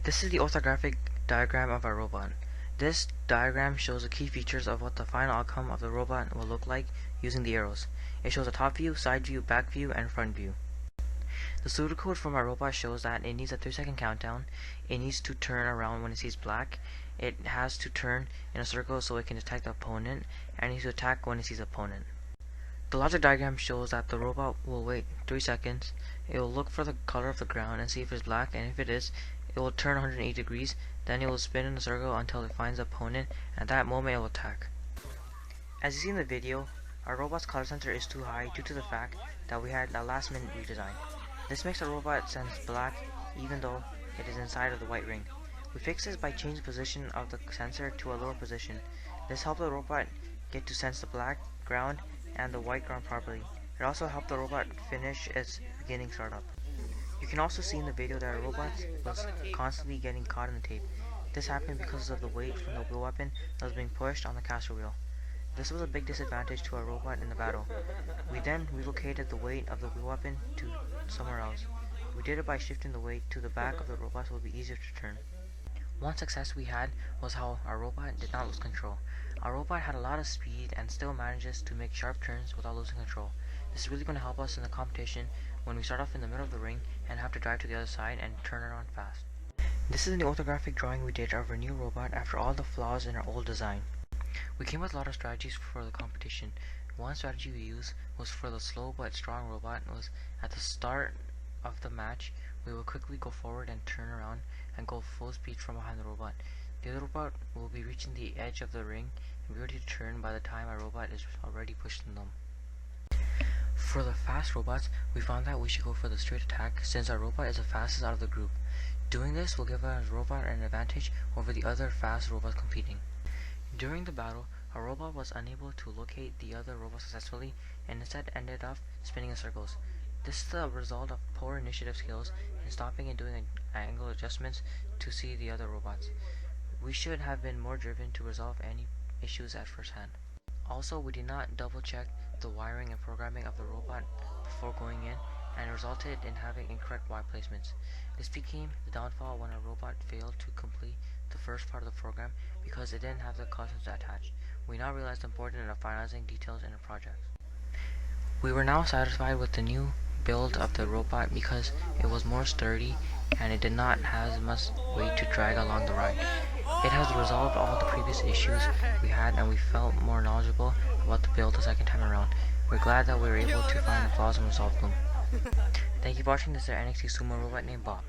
This is the orthographic diagram of our robot. This diagram shows the key features of what the final outcome of the robot will look like using the arrows. It shows a top view, side view, back view, and front view. The pseudocode from our robot shows that it needs a 3-second countdown, it needs to turn around when it sees black, it has to turn in a circle so it can detect the opponent, and it needs to attack when it sees the opponent. The logic diagram shows that the robot will wait 3 seconds, it will look for the color of the ground and see if it's black, and if it is, it will turn 180 degrees, then it will spin in a circle until it finds the opponent, and at that moment it will attack. As you see in the video, our robot's color sensor is too high due to the fact that we had a last minute redesign. This makes the robot sense black even though it is inside of the white ring. We fixed this by changing the position of the sensor to a lower position. This helped the robot get to sense the black ground and the white ground properly. It also helped the robot finish its beginning startup. You can also see in the video that our robot was constantly getting caught in the tape. This happened because of the weight from the wheel weapon that was being pushed on the caster wheel. This was a big disadvantage to our robot in the battle. We then relocated the weight of the wheel weapon to somewhere else. We did it by shifting the weight to the back of the robot so it would be easier to turn. One success we had was how our robot did not lose control. Our robot had a lot of speed and still manages to make sharp turns without losing control. This is really going to help us in the competition when we start off in the middle of the ring and have to drive to the other side and turn around fast. This is an orthographic drawing we did of our new robot after all the flaws in our old design. We came with a lot of strategies for the competition. One strategy we used was for the slow but strong robot was at the start of the match we will quickly go forward and turn around and go full speed from behind the robot. The other robot will be reaching the edge of the ring and be ready to turn by the time our robot is already pushing them. For the fast robots, we found that we should go for the straight attack since our robot is the fastest out of the group. Doing this will give our robot an advantage over the other fast robots competing. During the battle, our robot was unable to locate the other robot successfully and instead ended up spinning in circles. This is the result of poor initiative skills in stopping and doing angle adjustments to see the other robots. We should have been more driven to resolve any issues at first hand. Also, we did not double check the wiring and programming of the robot before going in, and it resulted in having incorrect wire placements. This became the downfall when our robot failed to complete the first part of the program because it didn't have the customs attached. We now realize the importance of finalizing details in a project. We were now satisfied with the new build of the robot because it was more sturdy and it did not have as much weight to drag along the ride. It has resolved all the previous issues we had and we felt more knowledgeable about the build the second time around. We're glad that we were able to find the flaws and resolve them. Thank you for watching. This is our NXT-Sumo robot named Bob.